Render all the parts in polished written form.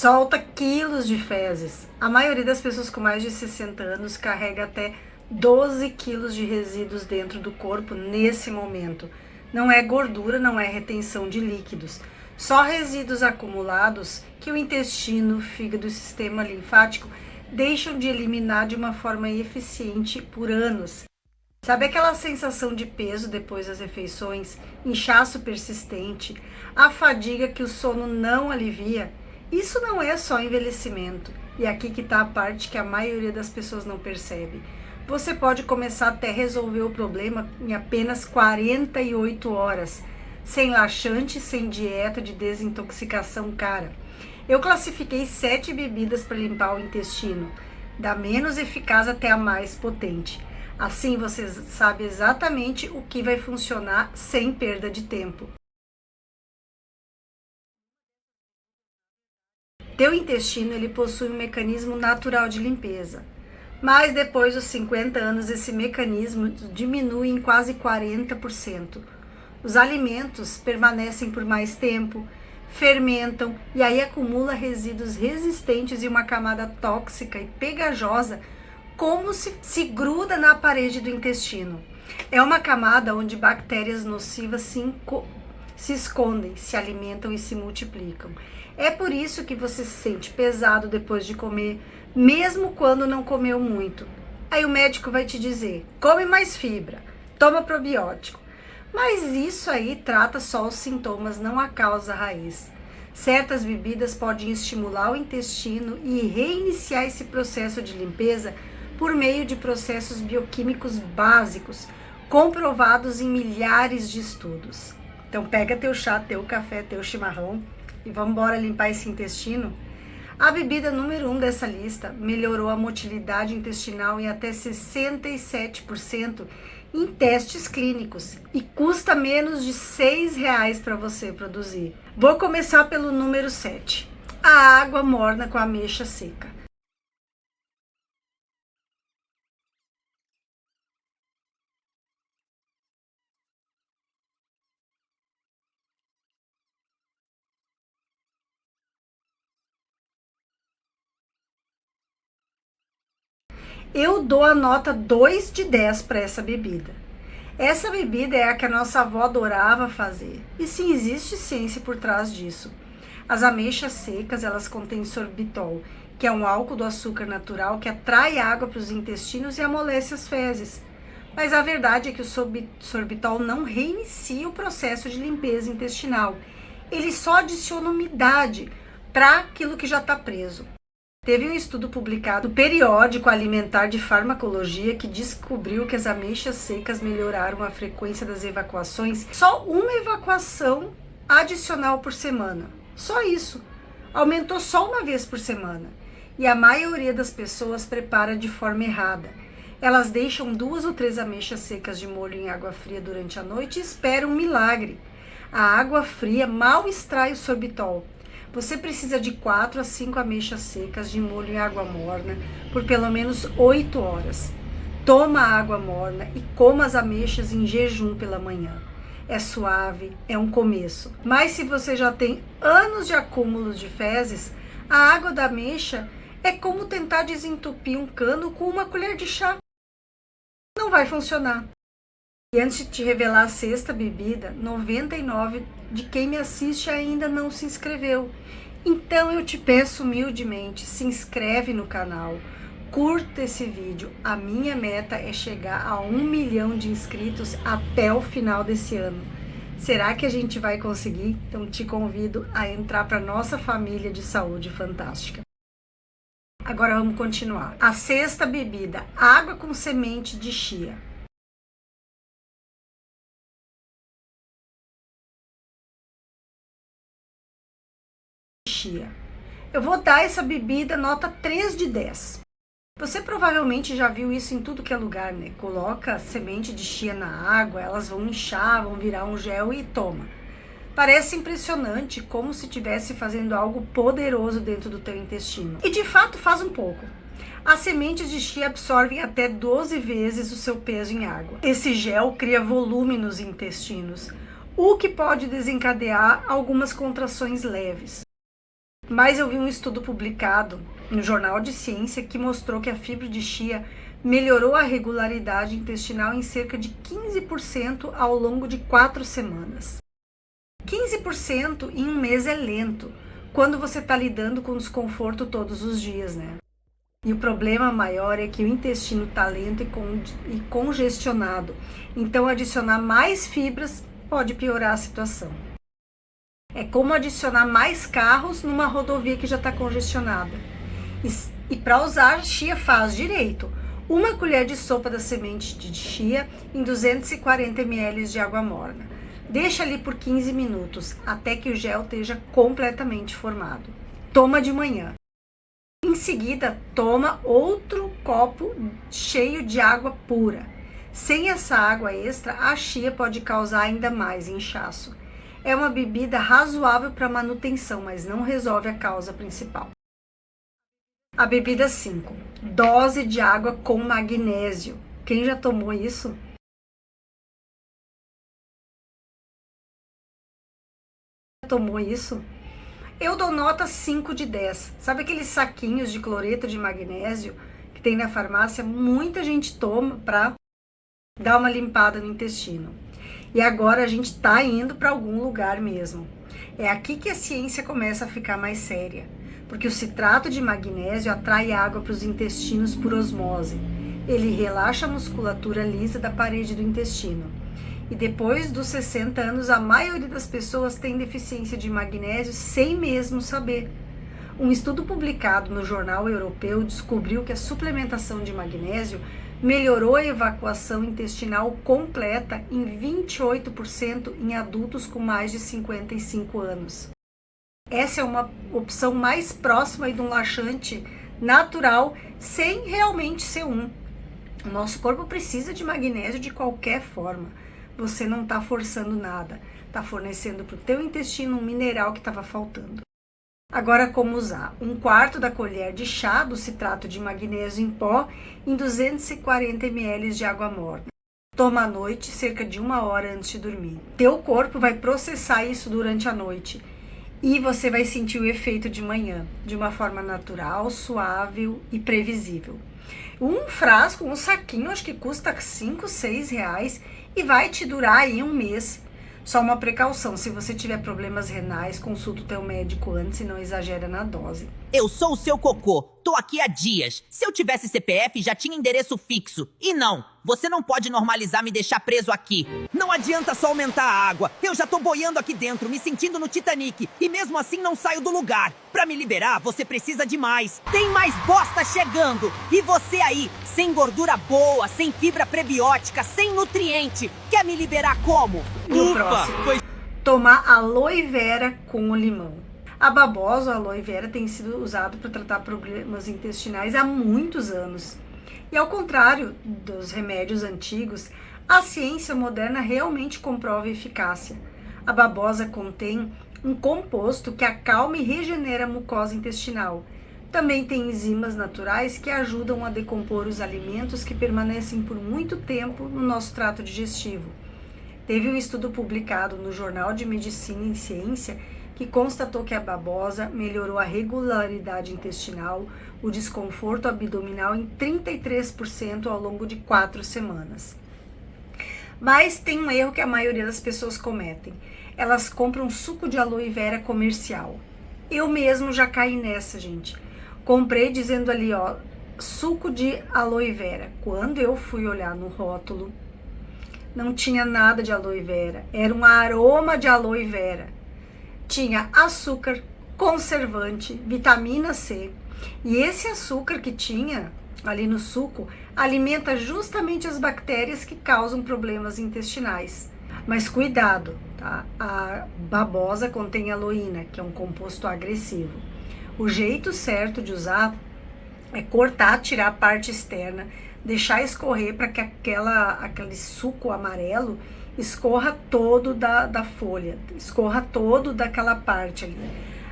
solta quilos de fezes. A maioria das pessoas com mais de 60 anos carrega até 12 quilos de resíduos dentro do corpo nesse momento. Não é gordura, não é retenção de líquidos. Só resíduos acumulados que o intestino, o fígado e o sistema linfático deixam de eliminar de uma forma eficiente por anos. Sabe aquela sensação de peso depois das refeições, inchaço persistente, a fadiga que o sono não alivia? Isso não é só envelhecimento, e aqui que está a parte que a maioria das pessoas não percebe. Você pode começar até a resolver o problema em apenas 48 horas, sem laxante, sem dieta de desintoxicação cara. Eu classifiquei 7 bebidas para limpar o intestino, da menos eficaz até a mais potente. Assim você sabe exatamente o que vai funcionar sem perda de tempo. Teu intestino ele possui um mecanismo natural de limpeza, mas depois dos 50 anos esse mecanismo diminui em quase 40%. Os alimentos permanecem por mais tempo, fermentam e aí acumula resíduos resistentes e uma camada tóxica e pegajosa como se gruda na parede do intestino. É uma camada onde bactérias nocivas se escondem, se alimentam e se multiplicam. É por isso que você se sente pesado depois de comer, mesmo quando não comeu muito. Aí o médico vai te dizer, come mais fibra, toma probiótico. Mas isso aí trata só os sintomas, não a causa raiz. Certas bebidas podem estimular o intestino e reiniciar esse processo de limpeza por meio de processos bioquímicos básicos, comprovados em milhares de estudos. Então pega teu chá, teu café, teu chimarrão e vamos embora limpar esse intestino. A bebida número 1 dessa lista melhorou a motilidade intestinal em até 67% em testes clínicos e custa menos de R$ 6 para você produzir. Vou começar pelo número 7, a água morna com ameixa seca. Eu dou a nota 2 de 10 para essa bebida. Essa bebida é a que a nossa avó adorava fazer. E sim, existe ciência por trás disso. As ameixas secas, elas contêm sorbitol, que é um álcool do açúcar natural que atrai água para os intestinos e amolece as fezes. Mas a verdade é que o sorbitol não reinicia o processo de limpeza intestinal. Ele só adiciona umidade para aquilo que já está preso. Teve um estudo publicado no periódico alimentar de farmacologia que descobriu que as ameixas secas melhoraram a frequência das evacuações. Só uma evacuação adicional por semana. Só isso. Aumentou só uma vez por semana. E a maioria das pessoas prepara de forma errada. Elas deixam 2 ou 3 ameixas secas de molho em água fria durante a noite e esperam um milagre. A água fria mal extrai o sorbitol. Você precisa de 4 a 5 ameixas secas de molho em água morna por pelo menos 8 horas. Toma a água morna e coma as ameixas em jejum pela manhã. É suave, é um começo. Mas se você já tem anos de acúmulos de fezes, a água da ameixa é como tentar desentupir um cano com uma colher de chá. Não vai funcionar. E antes de te revelar a sexta bebida, 99 de quem me assiste ainda não se inscreveu. Então eu te peço humildemente, se inscreve no canal, curta esse vídeo. A minha meta é chegar a 1 milhão de inscritos até o final desse ano. Será que a gente vai conseguir? Então te convido a entrar para nossa família de saúde fantástica. Agora vamos continuar. A sexta bebida, água com semente de chia. Eu vou dar essa bebida nota 3 de 10. Você provavelmente já viu isso em tudo que é lugar, né? Coloca semente de chia na água, elas vão inchar, vão virar um gel e toma. Parece impressionante, como se estivesse fazendo algo poderoso dentro do teu intestino. E de fato faz um pouco. As sementes de chia absorvem até 12 vezes o seu peso em água. Esse gel cria volume nos intestinos, o que pode desencadear algumas contrações leves. Mas eu vi um estudo publicado no Jornal de Ciência que mostrou que a fibra de chia melhorou a regularidade intestinal em cerca de 15% ao longo de 4 semanas. 15% em um mês é lento, quando você está lidando com desconforto todos os dias, né? E o problema maior é que o intestino está lento e congestionado, então adicionar mais fibras pode piorar a situação. É como adicionar mais carros numa rodovia que já está congestionada. E para usar, chia faz direito. 1 colher de sopa da semente de chia em 240 ml de água morna. Deixa ali por 15 minutos, até que o gel esteja completamente formado. Toma de manhã. Em seguida, toma outro copo cheio de água pura. Sem essa água extra, a chia pode causar ainda mais inchaço. É uma bebida razoável para manutenção, mas não resolve a causa principal. A bebida 5. Dose de água com magnésio. Quem já tomou isso? Tomou isso? Eu dou nota 5 de 10. Sabe aqueles saquinhos de cloreto de magnésio que tem na farmácia? Muita gente toma para dar uma limpada no intestino. E agora a gente está indo para algum lugar mesmo. É aqui que a ciência começa a ficar mais séria, porque o citrato de magnésio atrai água para os intestinos por osmose. Ele relaxa a musculatura lisa da parede do intestino. E depois dos 60 anos, a maioria das pessoas tem deficiência de magnésio sem mesmo saber. Um estudo publicado no Jornal Europeu descobriu que a suplementação de magnésio melhorou a evacuação intestinal completa em 28% em adultos com mais de 55 anos. Essa é uma opção mais próxima de um laxante natural, sem realmente ser um. O nosso corpo precisa de magnésio de qualquer forma. Você não está forçando nada, está fornecendo para o teu intestino um mineral que estava faltando. Agora, como usar? 1/4 da colher de chá do citrato de magnésio em pó em 240 ml de água morna. Toma à noite, cerca de 1 hora antes de dormir. Teu corpo vai processar isso durante a noite e você vai sentir o efeito de manhã, de uma forma natural, suave e previsível. Um frasco, um saquinho, acho que custa 5, 6 reais e vai te durar aí um mês. Só uma precaução, se você tiver problemas renais, consulta o teu médico antes e não exagera na dose. Eu sou o seu cocô, tô aqui há dias. Se eu tivesse CPF, já tinha endereço fixo. E não, você não pode normalizar me deixar preso aqui. Não adianta só aumentar a água. Eu já tô boiando aqui dentro, me sentindo no Titanic. E mesmo assim não saio do lugar. Pra me liberar, você precisa de mais. Tem mais bosta chegando. E você aí, sem gordura boa, sem fibra prebiótica, sem nutriente. Quer me liberar como? No próximo, tomar aloe vera com o limão. A babosa, a aloe vera, tem sido usado para tratar problemas intestinais há muitos anos. E ao contrário dos remédios antigos, a ciência moderna realmente comprova a eficácia. A babosa contém um composto que acalma e regenera a mucosa intestinal. Também tem enzimas naturais que ajudam a decompor os alimentos que permanecem por muito tempo no nosso trato digestivo. Teve um estudo publicado no Jornal de Medicina e Ciência que constatou que a babosa melhorou a regularidade intestinal, o desconforto abdominal em 33% ao longo de 4 semanas. Mas tem um erro que a maioria das pessoas cometem. Elas compram suco de aloe vera comercial. Eu mesmo já caí nessa, gente. Comprei dizendo ali, ó, suco de aloe vera. Quando eu fui olhar no rótulo, não tinha nada de aloe vera. Era um aroma de aloe vera. Tinha açúcar, conservante, vitamina C. E esse açúcar que tinha ali no suco alimenta justamente as bactérias que causam problemas intestinais. Mas cuidado, tá? A babosa contém aloína, que é um composto agressivo. O jeito certo de usar é cortar, tirar a parte externa, deixar escorrer para que aquele suco amarelo escorra todo da folha, escorra todo daquela parte ali.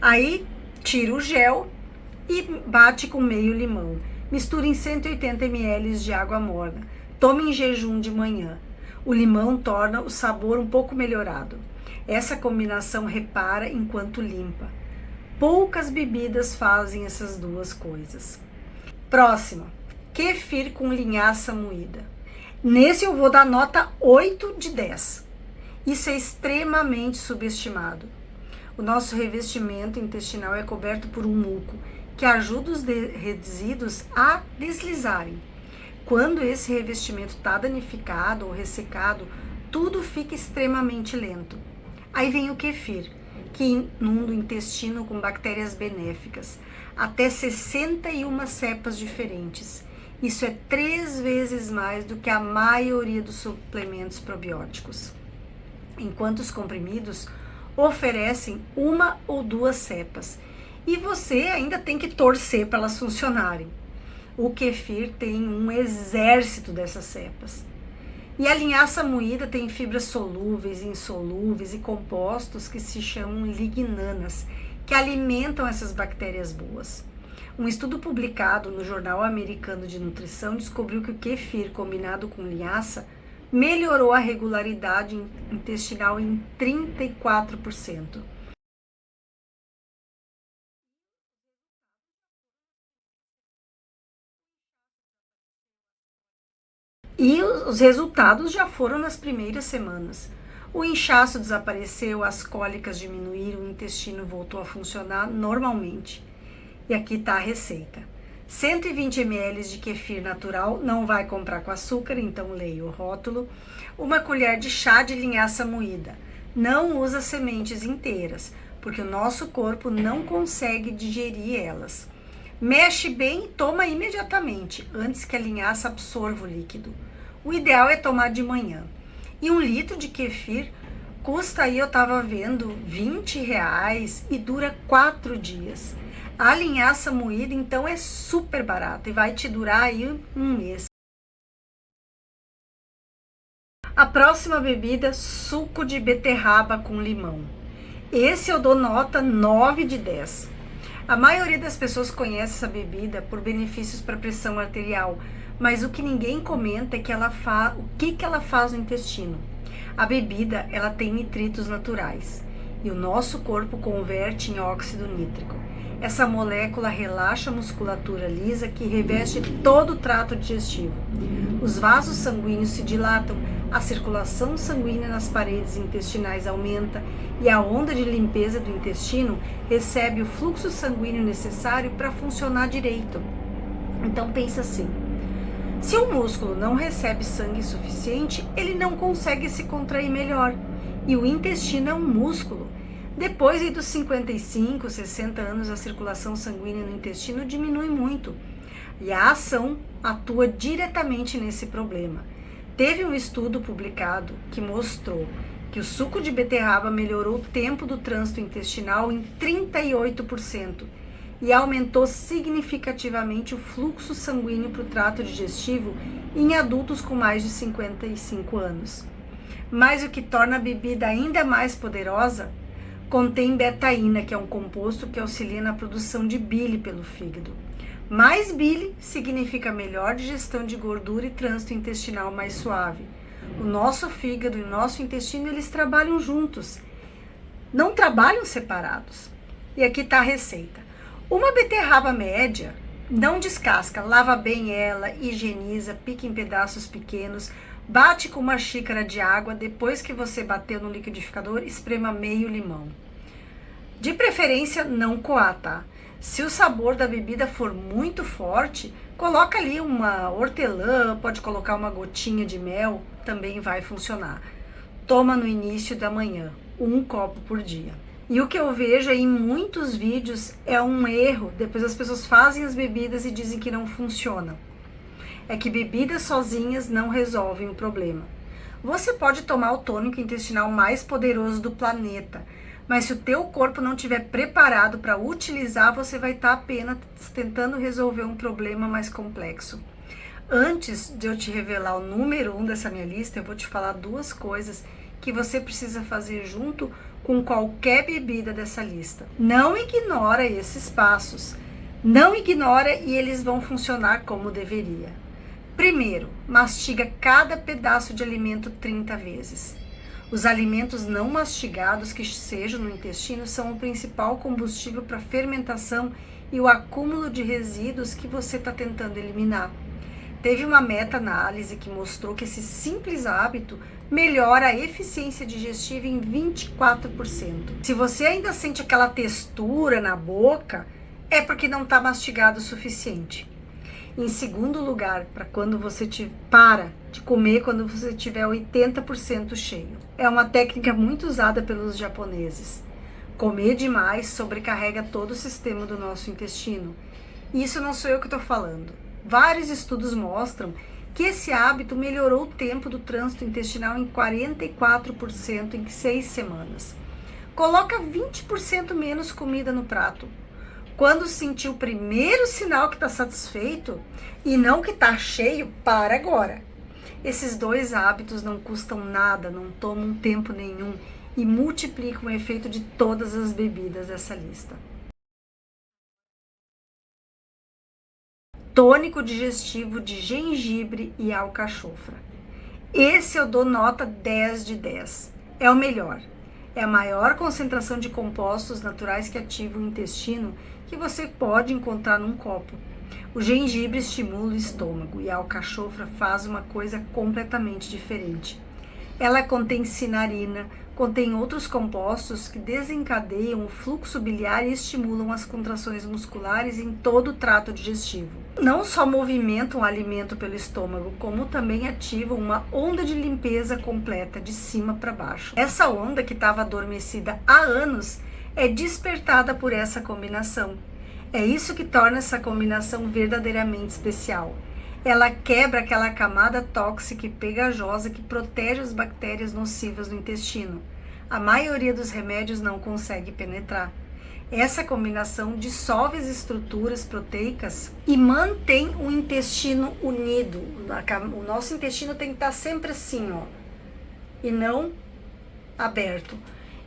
Aí tira o gel e bate com meio limão. Mistura em 180 ml de água morna. Tome em jejum de manhã. O limão torna o sabor um pouco melhorado. Essa combinação repara enquanto limpa. Poucas bebidas fazem essas duas coisas. Próximo, kefir com linhaça moída. Nesse eu vou dar nota 8 de 10. Isso é extremamente subestimado. O nosso revestimento intestinal é coberto por um muco que ajuda os resíduos a deslizarem. Quando esse revestimento está danificado ou ressecado, tudo fica extremamente lento. Aí vem o kefir, que inunda o intestino com bactérias benéficas, até 61 cepas diferentes. Isso é 3 vezes mais do que a maioria dos suplementos probióticos. Enquanto os comprimidos oferecem 1 ou 2 cepas. E você ainda tem que torcer para elas funcionarem. O kefir tem um exército dessas cepas. E a linhaça moída tem fibras solúveis, insolúveis e compostos que se chamam lignanas, que alimentam essas bactérias boas. Um estudo publicado no Jornal Americano de Nutrição descobriu que o kefir combinado com linhaça melhorou a regularidade intestinal em 34%. E os resultados já foram nas primeiras semanas. O inchaço desapareceu, as cólicas diminuíram, o intestino voltou a funcionar normalmente. E aqui está a receita. 120 ml de kefir natural, não vai comprar com açúcar, então leia o rótulo. 1 colher de chá de linhaça moída. Não usa sementes inteiras, porque o nosso corpo não consegue digerir elas. Mexe bem e toma imediatamente, antes que a linhaça absorva o líquido. O ideal é tomar de manhã. E 1 litro de kefir custa aí, eu estava vendo, R$20 e dura 4 dias. A linhaça moída, então, é super barata e vai te durar aí 1 mês. A próxima bebida, suco de beterraba com limão. Esse eu dou nota 9 de 10. A maioria das pessoas conhece essa bebida por benefícios para a pressão arterial, mas o que ninguém comenta é que o que ela faz no intestino. A bebida, ela tem nitritos naturais e o nosso corpo converte em óxido nítrico. Essa molécula relaxa a musculatura lisa que reveste todo o trato digestivo. Os vasos sanguíneos se dilatam, a circulação sanguínea nas paredes intestinais aumenta e a onda de limpeza do intestino recebe o fluxo sanguíneo necessário para funcionar direito. Então pensa assim, se o músculo não recebe sangue suficiente, ele não consegue se contrair melhor. E o intestino é um músculo. Depois dos 55, 60 anos, a circulação sanguínea no intestino diminui muito. E a ação atua diretamente nesse problema. Teve um estudo publicado que mostrou que o suco de beterraba melhorou o tempo do trânsito intestinal em 38% e aumentou significativamente o fluxo sanguíneo para o trato digestivo em adultos com mais de 55 anos. Mas o que torna a bebida ainda mais poderosa, contém betaína, que é um composto que auxilia na produção de bile pelo fígado. Mais bile significa melhor digestão de gordura e trânsito intestinal mais suave. O nosso fígado e o nosso intestino, eles trabalham juntos, não trabalham separados. E aqui está a receita. 1 beterraba média, não descasca, lava bem ela, higieniza, pica em pedaços pequenos, bate com 1 xícara de água, depois que você bateu no liquidificador, esprema meio limão. De preferência, não coar, tá? Se o sabor da bebida for muito forte, coloca ali uma hortelã, pode colocar uma gotinha de mel, também vai funcionar. Toma no início da manhã, 1 copo por dia. E o que eu vejo aí em muitos vídeos é um erro, depois as pessoas fazem as bebidas e dizem que não funcionam. É que bebidas sozinhas não resolvem o problema. Você pode tomar o tônico intestinal mais poderoso do planeta, mas se o teu corpo não estiver preparado para utilizar, você vai estar apenas tentando resolver um problema mais complexo. Antes de eu te revelar o número 1 dessa minha lista, eu vou te falar 2 coisas que você precisa fazer junto com qualquer bebida dessa lista. Não ignora esses passos. Não ignora e eles vão funcionar como deveria. Primeiro, mastiga cada pedaço de alimento 30 vezes. Os alimentos não mastigados que sejam no intestino são o principal combustível para a fermentação e o acúmulo de resíduos que você está tentando eliminar. Teve uma meta-análise que mostrou que esse simples hábito melhora a eficiência digestiva em 24%. Se você ainda sente aquela textura na boca, é porque não está mastigado o suficiente. Em segundo lugar, para quando você para de comer quando você tiver 80% cheio. É uma técnica muito usada pelos japoneses. Comer demais sobrecarrega todo o sistema do nosso intestino. E isso não sou eu que estou falando. Vários estudos mostram que esse hábito melhorou o tempo do trânsito intestinal em 44% em 6 semanas. Coloca 20% menos comida no prato. Quando sentir o primeiro sinal que está satisfeito e não que está cheio, para agora. Esses 2 hábitos não custam nada, não tomam tempo nenhum e multiplicam o efeito de todas as bebidas dessa lista. Tônico digestivo de gengibre e alcachofra. Esse eu dou nota 10 de 10. É o melhor. É a maior concentração de compostos naturais que ativam o intestino que você pode encontrar num copo. O gengibre estimula o estômago e a alcachofra faz uma coisa completamente diferente. Ela contém cinarina, contém outros compostos que desencadeiam o fluxo biliar e estimulam as contrações musculares em todo o trato digestivo. Não só movimentam o alimento pelo estômago, como também ativam uma onda de limpeza completa de cima para baixo. Essa onda, que estava adormecida há anos, é despertada por essa combinação. É isso que torna essa combinação verdadeiramente especial. Ela quebra aquela camada tóxica e pegajosa que protege as bactérias nocivas no intestino. A maioria dos remédios não consegue penetrar. Essa combinação dissolve as estruturas proteicas e mantém o intestino unido. O nosso intestino tem que estar sempre assim, ó, e não aberto.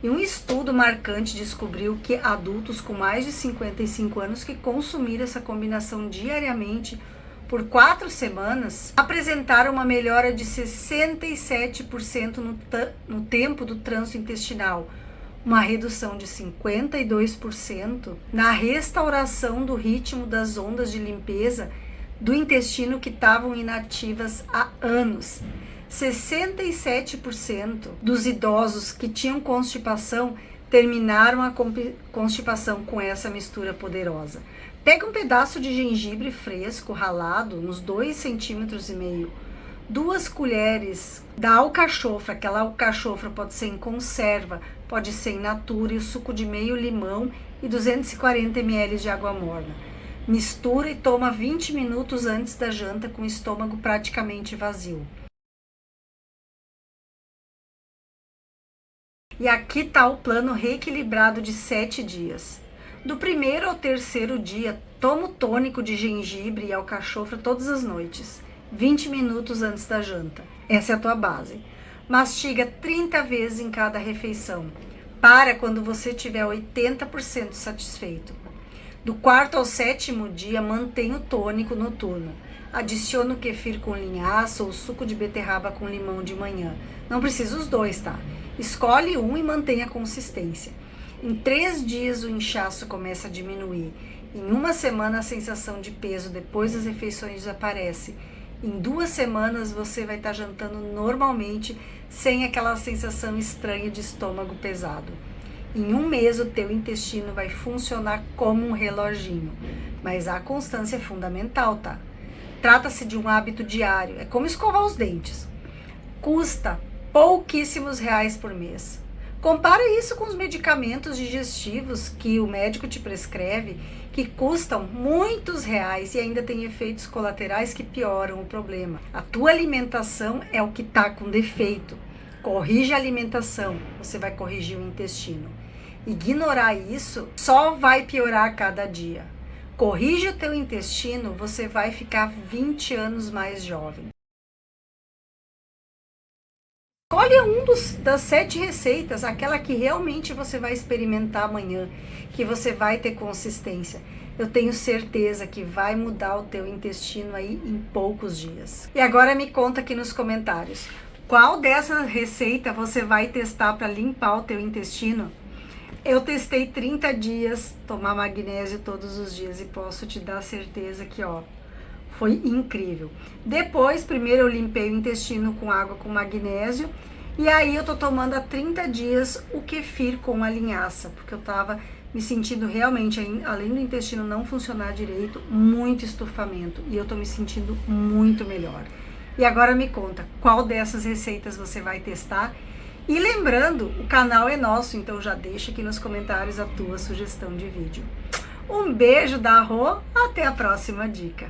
E um estudo marcante descobriu que adultos com mais de 55 anos que consumiram essa combinação diariamente por 4 semanas apresentaram uma melhora de 67% no tempo do trânsito intestinal, uma redução de 52% na restauração do ritmo das ondas de limpeza do intestino que estavam inativas há anos. 67% dos idosos que tinham constipação terminaram a constipação com essa mistura poderosa. Pega um pedaço de gengibre fresco, ralado, uns 2,5 centímetros, 2 colheres da alcachofra. Aquela alcachofra pode ser em conserva, pode ser in natura, e o suco de meio limão e 240 ml de água morna. Mistura e toma 20 minutos antes da janta com o estômago praticamente vazio. E aqui está o plano reequilibrado de 7 dias. Do 1º ao 3º dia, toma o tônico de gengibre e alcachofra todas as noites, 20 minutos antes da janta. Essa é a tua base. Mastiga 30 vezes em cada refeição. Para quando você tiver 80% satisfeito. Do 4º ao 7º dia, mantém o tônico noturno. Adiciona o kefir com linhaça ou suco de beterraba com limão de manhã. Não precisa os 2, tá? Escolhe um e mantenha a consistência. Em 3 dias o inchaço começa a diminuir. Em 1 semana a sensação de peso depois das refeições desaparece. Em 2 semanas você vai estar jantando normalmente, sem aquela sensação estranha de estômago pesado. Em 1 mês o teu intestino vai funcionar como um reloginho. Mas a constância é fundamental, tá? Trata-se de um hábito diário. É como escovar os dentes. Custa pouquíssimos reais por mês. Compara isso com os medicamentos digestivos que o médico te prescreve, que custam muitos reais e ainda tem efeitos colaterais que pioram o problema. A tua alimentação é o que está com defeito. Corrige a alimentação, você vai corrigir o intestino. Ignorar isso só vai piorar a cada dia. Corrige o teu intestino, você vai ficar 20 anos mais jovem. Escolha das 7 receitas, aquela que realmente você vai experimentar amanhã, que você vai ter consistência. Eu tenho certeza que vai mudar o teu intestino aí em poucos dias. E agora me conta aqui nos comentários, Qual dessa receita você vai testar para limpar o teu intestino? Eu testei 30 dias tomar magnésio todos os dias e posso te dar certeza que, ó, foi incrível. Depois, primeiro eu limpei o intestino com água com magnésio e aí eu tô tomando há 30 dias o kefir com a linhaça, porque eu tava me sentindo realmente, além do intestino não funcionar direito, muito estufamento e eu tô me sentindo muito melhor. E agora me conta, qual dessas receitas você vai testar? E lembrando, o canal é nosso, então já deixa aqui nos comentários a tua sugestão de vídeo. Um beijo da Rô, até a próxima dica.